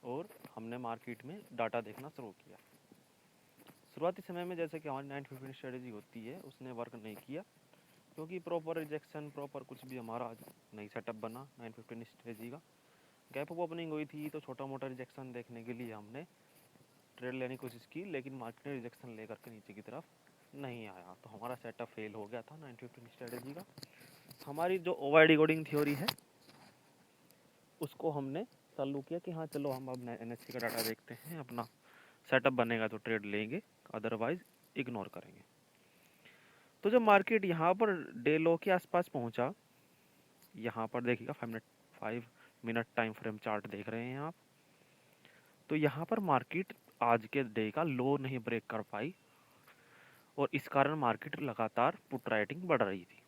और हमने मार्केट में डाटा देखना शुरू किया। शुरुआती समय में जैसे कि हमारी 915 स्ट्रेटेजी होती है उसने वर्क नहीं किया, क्योंकि प्रॉपर रिजेक्शन प्रॉपर कुछ भी हमारा नहीं सेटअप बना। 915 स्ट्रेटेजी का गैप अप ओपनिंग हुई थी तो छोटा मोटा रिजेक्शन देखने के लिए हमने ट्रेड लेने की कोशिश की, लेकिन मार्केट ने रिजेक्शन लेकर के नीचे की तरफ नहीं आया, तो हमारा सेटअप फेल हो गया था 915 स्ट्रेटेजी का। हमारी जो ओवर डिकोडिंग थ्योरी है उसको हमने चालू किया कि हाँ चलो हम अब एनएससी का डाटा देखते हैं, अपना सेटअप बनेगा तो ट्रेड लेंगे, अदरवाइज इग्नोर करेंगे। तो जब मार्केट यहाँ पर डे लो के आसपास पहुँचा, यहाँ पर देखिएगा 5 मिनट टाइम फ्रेम चार्ट देख रहे हैं आप, तो यहाँ पर मार्केट आज के डे का लो नहीं ब्रेक कर पाई और इस कारण मार्केट लगातार पुट राइटिंग बढ़ रही थी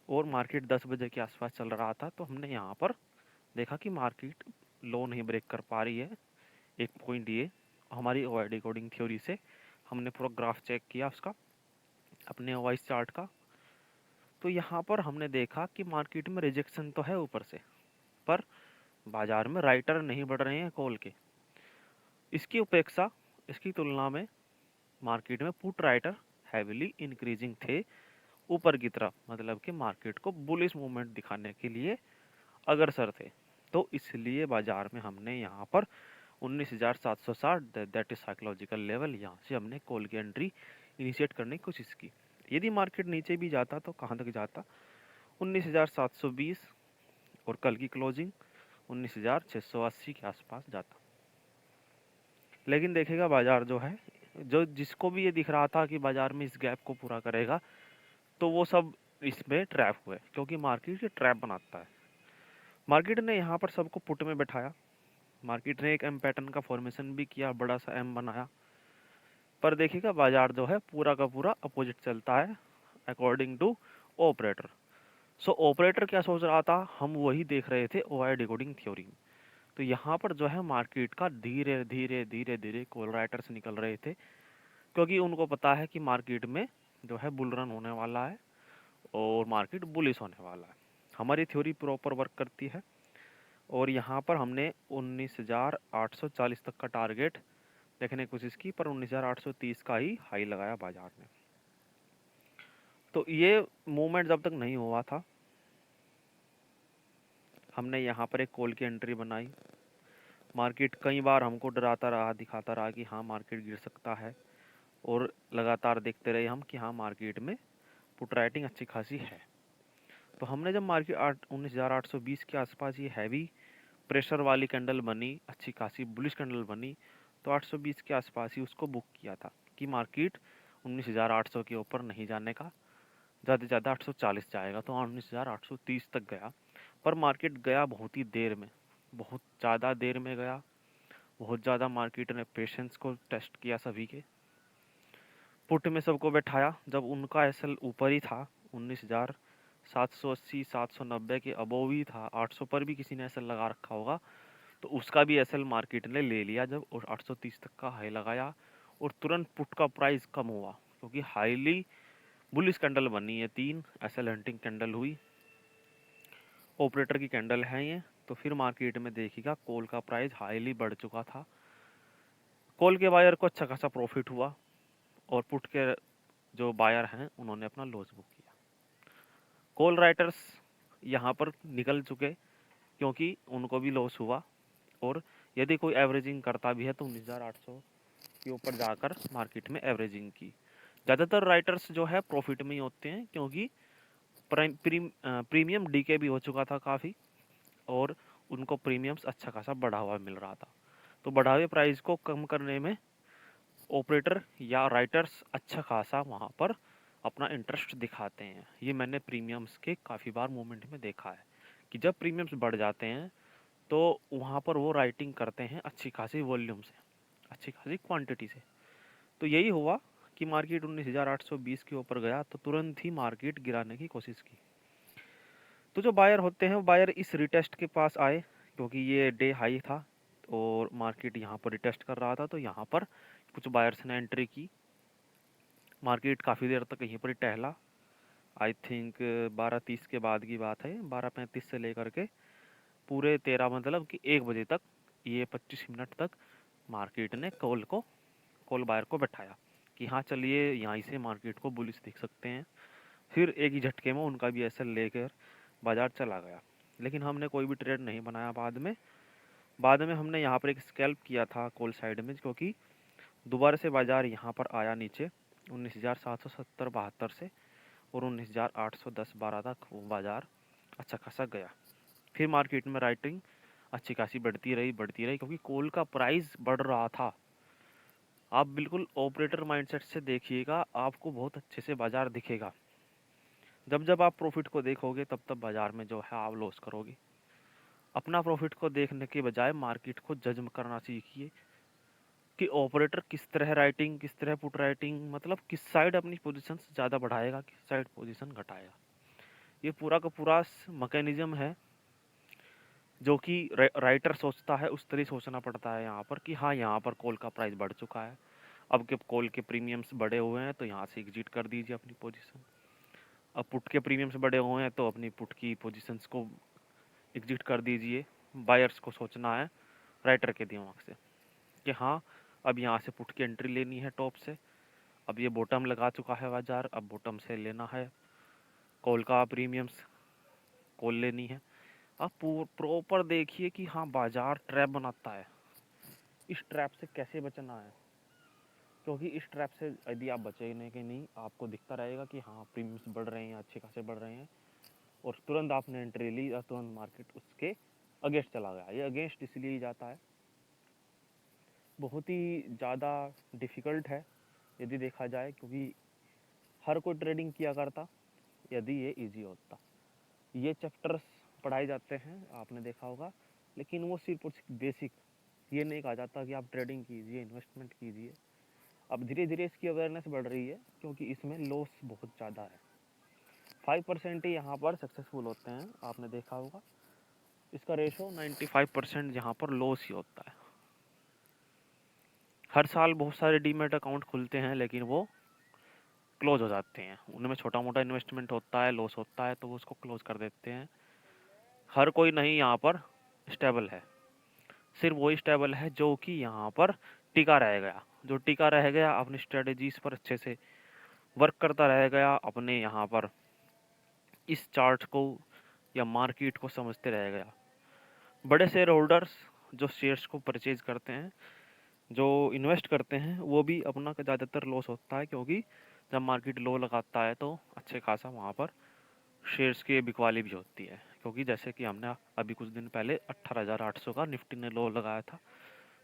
और मार्केट 10 बजे के आसपास चल रहा था। तो हमने यहाँ पर देखा कि मार्केट लो नहीं ब्रेक कर पा रही है। एक पॉइंट ये हमारी ओवर डिकोडिंग थ्योरी से हमने पूरा ग्राफ चेक किया उसका अपने ओवाइस चार्ट का, तो यहाँ पर हमने देखा कि मार्केट में रिजेक्शन तो है ऊपर से, पर बाजार में राइटर नहीं बढ़ रहे हैं कॉल के। इसकी उपेक्षा, इसकी तुलना में मार्केट में पुट राइटर हैविली इंक्रीजिंग थे ऊपर की तरफ, मतलब कि मार्केट को बुलिश मूवमेंट दिखाने के लिए अग्रसर थे। तो इसलिए बाजार में हमने यहाँ पर 19,760 दैट इज साइकोलॉजिकल लेवल, यहाँ से हमने कॉल की एंट्री इनिशिएट करने की कोशिश की। यदि मार्केट नीचे भी जाता तो कहाँ तक जाता, 19,720 और कल की क्लोजिंग 19,680 के आसपास जाता। लेकिन देखेगा बाजार जो है, जो जिसको भी ये दिख रहा था कि बाजार में इस गैप को पूरा करेगा, तो वो सब इसमें ट्रैप हुए, क्योंकि मार्केट ये ट्रैप बनाता है। मार्केट ने यहाँ पर सबको पुट में बैठाया, मार्केट ने एक एम पैटर्न का फॉर्मेशन भी किया, बड़ा सा एम बनाया, पर देखिएगा बाजार जो है पूरा का पूरा अपोजिट चलता है according to operator. So operator क्या सोच रहा था, हम वही देख रहे थे ओआई डिकोडिंग थ्योरी में। तो यहाँ पर जो है मार्केट का धीरे धीरे धीरे धीरे कॉल राइटर्स निकल रहे थे, क्योंकि उनको पता है कि मार्केट में जो है बुल रन होने वाला है और मार्केट बुलिश होने वाला है। हमारी थ्योरी प्रॉपर वर्क करती है और यहाँ पर हमने 19,840 तक का टारगेट देखने की कोशिश की, पर 19,830 का ही हाई लगाया बाजार ने। तो ये मूवमेंट जब तक नहीं हुआ था, हमने यहाँ पर एक कॉल की एंट्री बनाई। मार्केट कई बार हमको डराता रहा, दिखाता रहा कि हाँ मार्केट गिर सकता है, और लगातार देखते रहे हम कि हाँ मार्केट में पुट राइटिंग अच्छी खासी है। तो हमने जब मार्केट 19,820 के आसपास ये हैवी प्रेशर वाली कैंडल बनी, अच्छी खासी बुलिश कैंडल बनी, तो 820 के आसपास ही उसको बुक किया था कि मार्केट 19,800 के ऊपर नहीं जाने का, ज़्यादा से ज़्यादा 840 जाएगा। तो 19,830 तक गया, पर मार्केट गया बहुत ही देर में, बहुत ज़्यादा देर में गया। बहुत ज़्यादा मार्केट ने पेशेंस को टेस्ट किया सभी के, पुट में सबको बैठाया। जब उनका एसएल ऊपर ही था, 19,780 790 के अबोव ही था, 800 पर भी किसी ने एसएल लगा रखा होगा, तो उसका भी एसएल मार्केट ने ले लिया जब, और 830 तक का हाई लगाया और तुरंत पुट का प्राइस कम हुआ, क्योंकि हाईली बुलिश कैंडल बनी है, 3 एसएल हंटिंग कैंडल हुई, ऑपरेटर की कैंडल है ये। तो फिर मार्केट में देखिएगा कॉल का प्राइस हाईली बढ़ चुका था, कॉल के बायर को अच्छा खासा प्रॉफिट हुआ और पुट के जो बायर हैं उन्होंने अपना लॉस बुक किया। कॉल राइटर्स यहाँ पर निकल चुके, क्योंकि उनको भी लॉस हुआ, और यदि कोई एवरेजिंग करता भी है तो 19,800 के ऊपर जाकर मार्केट में एवरेजिंग की। ज़्यादातर राइटर्स जो है प्रॉफिट में ही होते हैं, क्योंकि प्रीमियम डीके भी हो चुका था काफ़ी, और उनको प्रीमियम्स अच्छा खासा बढ़ा हुआ मिल रहा था। तो बढ़ा हुए प्राइस को कम करने में ऑपरेटर या राइटर्स अच्छा खासा वहाँ पर अपना इंटरेस्ट दिखाते हैं। ये मैंने प्रीमियम्स के काफ़ी बार मूवमेंट में देखा है कि जब प्रीमियम्स बढ़ जाते हैं तो वहाँ पर वो राइटिंग करते हैं अच्छी खासी वॉल्यूम से, अच्छी खासी क्वांटिटी से। तो यही हुआ कि मार्केट 19,820 के ऊपर गया तो तुरंत ही मार्केट गिराने की कोशिश की। तो जो बायर होते हैं, बायर इस रिटेस्ट के पास आए, क्योंकि ये डे हाई था और मार्केट यहाँ पर रिटेस्ट कर रहा था, तो यहाँ पर कुछ बायर्स ने एंट्री की। मार्केट काफ़ी देर तक यहीं पर ही टहला, आई थिंक 12:30 के बाद की बात है, 12:35 से लेकर के पूरे 13, मतलब कि 1 बजे तक ये 25 मिनट तक मार्केट ने कॉल बायर को बैठाया कि हाँ चलिए यहाँ से मार्केट को बुलिश देख सकते हैं। फिर एक ही झटके में उनका भी एसएल लेकर बाजार चला गया, लेकिन हमने कोई भी ट्रेड नहीं बनाया। बाद में हमने यहाँ पर एक स्कैल्प किया था कॉल साइड में, क्योंकि दोबारा से बाजार यहाँ पर आया नीचे 19,770-72 से, और 19,810-12 तक वो बाजार अच्छा खासा गया। फिर मार्केट में राइटिंग अच्छी खासी बढ़ती रही क्योंकि कोल का प्राइस बढ़ रहा था। आप बिल्कुल ऑपरेटर माइंडसेट से देखिएगा, आपको बहुत अच्छे से बाजार दिखेगा। जब आप प्रॉफिट को देखोगे तब बाजार में जो है आप लॉस करोगे। अपना प्रॉफिट को देखने के बजाय मार्केट को जज करना सीखिए कि ऑपरेटर किस तरह राइटिंग, किस तरह पुट राइटिंग, मतलब किस साइड अपनी पोजीशन ज़्यादा बढ़ाएगा, किस साइड पोजीशन घटाएगा। ये पूरा का पूरा मैकेनिज्म है जो कि राइटर सोचता है, उस तरह सोचना पड़ता है यहाँ पर कि हाँ यहाँ पर कॉल का प्राइस बढ़ चुका है, अब के कॉल के प्रीमियम्स बढ़े हुए हैं तो यहाँ से एग्जिट कर दीजिए अपनी पोजीशन। अब पुट के प्रीमियम्स बढ़े हुए हैं तो अपनी पुट की पोजीशंस को एग्जिट कर दीजिए। बायर्स को सोचना है राइटर के दिमाग से कि हाँ अब यहाँ से पुट की एंट्री लेनी है टॉप से, अब ये बॉटम लगा चुका है बाजार, अब बॉटम से लेना है कॉल का प्रीमियम्स, कॉल लेनी है। आप प्रॉपर देखिए कि हाँ बाजार ट्रैप बनाता है, इस ट्रैप से कैसे बचना है, क्योंकि इस ट्रैप से यदि आप बचेंगे कि नहीं, आपको दिखता रहेगा कि हाँ प्रीमियम्स बढ़ रहे हैं, अच्छे खासे बढ़ रहे हैं, और तुरंत आपने एंट्री ली और तुरंत मार्केट उसके अगेंस्ट चला गया। ये अगेंस्ट इसलिए ही जाता है, बहुत ही ज़्यादा डिफ़िकल्ट है यदि देखा जाए, क्योंकि हर कोई ट्रेडिंग किया करता यदि ये इजी होता। ये चैप्टर्स पढ़ाए जाते हैं आपने देखा होगा, लेकिन वो सिर्फ और सिर्फ बेसिक, ये नहीं कहा जाता कि आप ट्रेडिंग कीजिए, इन्वेस्टमेंट कीजिए। अब धीरे धीरे इसकी अवेयरनेस बढ़ रही है, क्योंकि इसमें लॉस बहुत ज़्यादा है। 5% ही यहाँ पर सक्सेसफुल होते हैं, आपने देखा होगा। इसका रेशो 95% यहाँ पर लॉस ही होता है। हर साल बहुत सारे डीमेट अकाउंट खुलते हैं, लेकिन वो क्लोज हो जाते हैं। उनमें छोटा मोटा इन्वेस्टमेंट होता है, लॉस होता है, तो वो उसको क्लोज कर देते हैं। हर कोई नहीं यहाँ पर स्टेबल है, सिर्फ वही स्टेबल है जो कि यहाँ पर टिका रह गया। जो टिका रह गया अपनी स्ट्रेटजीज पर अच्छे से वर्क करता रह गया, अपने यहाँ पर इस चार्ट को या मार्केट को समझते रह गया। बड़े शेयर होल्डर्स जो शेयर्स को परचेज करते हैं, जो इन्वेस्ट करते हैं, वो भी अपना ज़्यादातर लॉस होता है, क्योंकि जब मार्केट लो लगाता है तो अच्छे खासा वहाँ पर शेयर्स की बिकवाली भी होती है। क्योंकि जैसे कि हमने अभी कुछ दिन पहले 18,800 का निफ्टी ने लो लगाया था,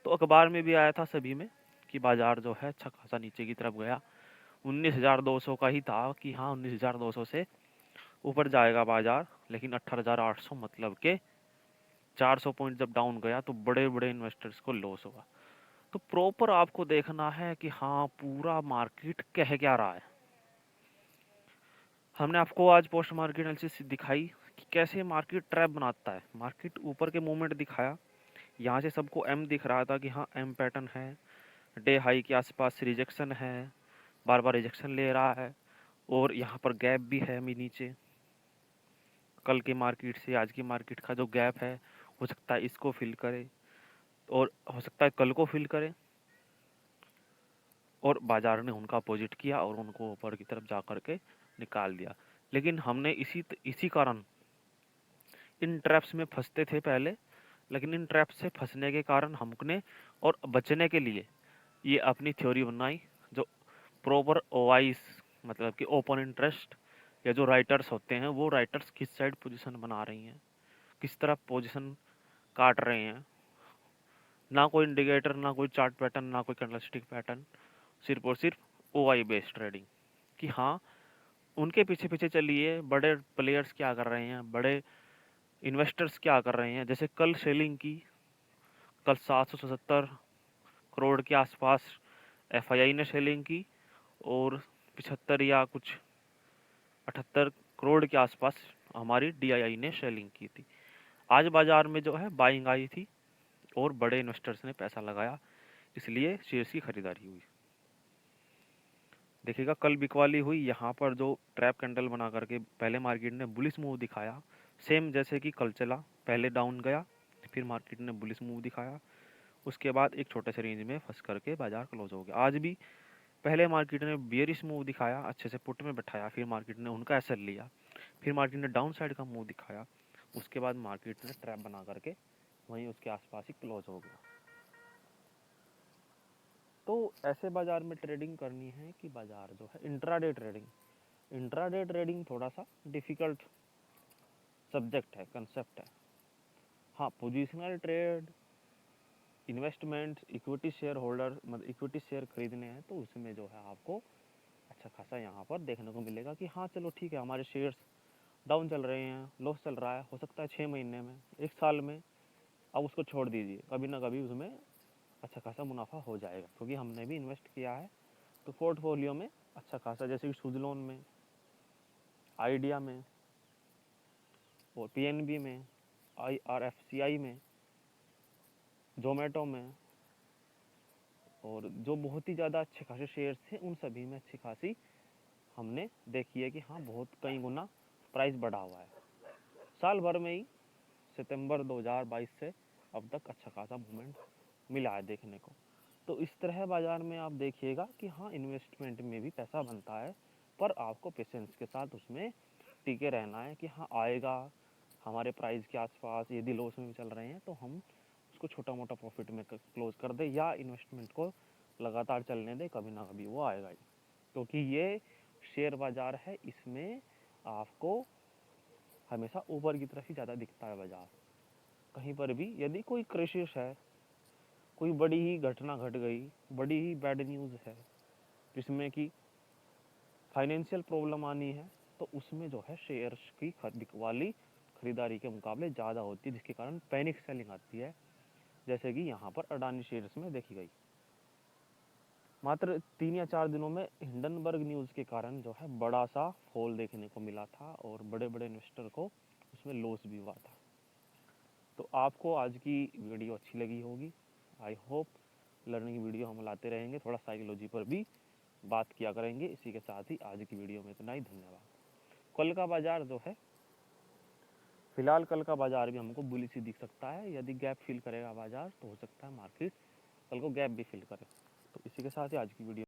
तो अखबार में भी आया था सभी में कि बाजार जो है अच्छा खासा नीचे की तरफ गया। 19,200 का ही था कि हाँ 19,200 से ऊपर जाएगा बाजार, लेकिन 18,800 मतलब के 400 पॉइंट जब डाउन गया तो बड़े बड़े इन्वेस्टर्स को लॉस हुआ। तो प्रॉपर आपको देखना है कि हाँ पूरा मार्केट कह क्या रहा है। हमने आपको आज पोस्ट मार्केट एनालिसिस दिखाई कि कैसे मार्केट ट्रैप बनाता है। मार्केट ऊपर के मूवमेंट दिखाया, यहाँ से सबको एम दिख रहा था कि हाँ एम पैटर्न है, डे हाई के आसपास रिजेक्शन है, बार बार रिजेक्शन ले रहा है, और यहाँ पर गैप भी है अभी नीचे। कल के मार्केट से आज की मार्केट का जो गैप है, हो सकता है इसको फिल करे, और हो सकता है कल को फिल करे, और बाजार ने उनका अपोजिट किया और उनको ऊपर की तरफ जा कर के निकाल दिया। लेकिन हमने इसी कारण इन ट्रैप्स में फंसते थे पहले, लेकिन इन ट्रैप्स से फंसने के कारण हमने और बचने के लिए ये अपनी थ्योरी बनाई, जो प्रॉपर ओवाइस मतलब कि ओपन इंटरेस्ट, या जो राइटर्स होते हैं वो राइटर्स किस साइड पोजीशन बना रही हैं, किस तरह पोजीशन काट रहे हैं। ना कोई इंडिकेटर, ना कोई चार्ट पैटर्न, ना कोई कैंडलस्टिक पैटर्न, सिर्फ और सिर्फ ओआई बेस्ड ट्रेडिंग कि हाँ उनके पीछे पीछे चलिए, बड़े प्लेयर्स क्या कर रहे हैं, बड़े इन्वेस्टर्स क्या कर रहे हैं। जैसे कल सेलिंग की, कल 777 करोड़ के आसपास एफआईआई ने सेलिंग की, और 75 या कुछ 78 करोड़ के आसपास हमारी डीआईआई ने सेलिंग की थी। आज बाजार में जो है बाइंग आई थी और बड़े इन्वेस्टर्स ने पैसा लगाया, इसलिए शेयर्स की खरीदारी हुई। देखिएगा कल बिकवाली हुई, यहाँ पर जो ट्रैप कैंडल बना करके पहले मार्केट ने बुलिश मूव दिखाया, सेम जैसे कि कल चला, पहले डाउन गया, फिर मार्केट ने बुलिश मूव दिखाया, उसके बाद एक छोटे से रेंज में फंस करके बाजार क्लोज हो गया। आज भी पहले मार्केट ने बियरिश मूव दिखाया, अच्छे से पुट में बैठाया, फिर मार्केट ने उनका एसएल लिया, फिर मार्केट ने डाउन साइड का मूव दिखाया, उसके बाद मार्केट ने ट्रैप बना करके वहीं उसके आसपास ही क्लोज हो गया। तो ऐसे बाजार में ट्रेडिंग करनी है कि बाजार जो है इंट्राडे ट्रेडिंग थोड़ा सा डिफिकल्ट सब्जेक्ट है, कंसेप्ट है। हाँ, positional trade, investment, equity share holder, मतलब इक्विटी शेयर खरीदने हैं तो उसमें जो है आपको अच्छा खासा यहाँ पर देखने को मिलेगा कि हाँ चलो ठीक है, हमारे शेयर्स डाउन चल रहे हैं, लॉस चल रहा है, हो सकता है 6 महीने में, 1 साल में, अब उसको छोड़ दीजिए, कभी ना कभी उसमें अच्छा खासा मुनाफा हो जाएगा, क्योंकि हमने भी इन्वेस्ट किया है। तो पोर्टफोलियो में अच्छा खासा, जैसे कि सुजलोन में, आइडिया में और पीएनबी में, IRFCI में, जोमेटो में, और जो बहुत ही ज़्यादा अच्छे खासे शेयर्स थे उन सभी में अच्छी खासी हमने देखी है कि हाँ बहुत कई गुना प्राइस बढ़ा हुआ है। साल भर में ही सितंबर 2022 से अब तक अच्छा खासा मूवमेंट मिला है देखने को। तो इस तरह बाज़ार में आप देखिएगा कि हाँ इन्वेस्टमेंट में भी पैसा बनता है, पर आपको पेशेंस के साथ उसमें टिके रहना है कि हाँ आएगा हमारे प्राइस के आसपास, यदि लॉस में भी चल रहे हैं तो हम उसको छोटा मोटा प्रॉफिट में क्लोज कर दे, या इन्वेस्टमेंट को लगातार चलने दे, कभी ना कभी वो आएगा ही। क्योंकि ये शेयर बाज़ार है, इसमें आपको हमेशा ऊपर की तरफ ही ज़्यादा दिखता है बाज़ार। कहीं पर भी यदि कोई क्राइसिस है, कोई बड़ी ही घटना घट गई, बड़ी ही बैड न्यूज़ है जिसमें कि फाइनेंशियल प्रॉब्लम आनी है, तो उसमें जो है शेयर्स की वाली खरीदारी के मुकाबले ज़्यादा होती है, जिसके कारण पैनिक सेलिंग आती है, जैसे कि यहाँ पर अडानी शेयर्स में देखी गई। मात्र 3 या 4 दिनों में हिंडनबर्ग न्यूज़ के कारण जो है बड़ा सा फॉल देखने को मिला था और बड़े बड़े इन्वेस्टर को उसमें लॉस भी हुआ था। तो आपको आज की वीडियो अच्छी लगी होगी, आई होप। लर्निंग वीडियो हम लाते रहेंगे, थोड़ा साइकोलॉजी पर भी बात किया करेंगे। इसी के साथ ही आज की वीडियो में इतना ही, धन्यवाद। कल का बाजार जो है, फिलहाल कल का बाजार भी हमको बुलिश ही दिख सकता है। यदि गैप फिल करेगा बाजार तो हो सकता है मार्केट कल को गैप भी फिल करे। तो इसी के साथ ही आज की वीडियो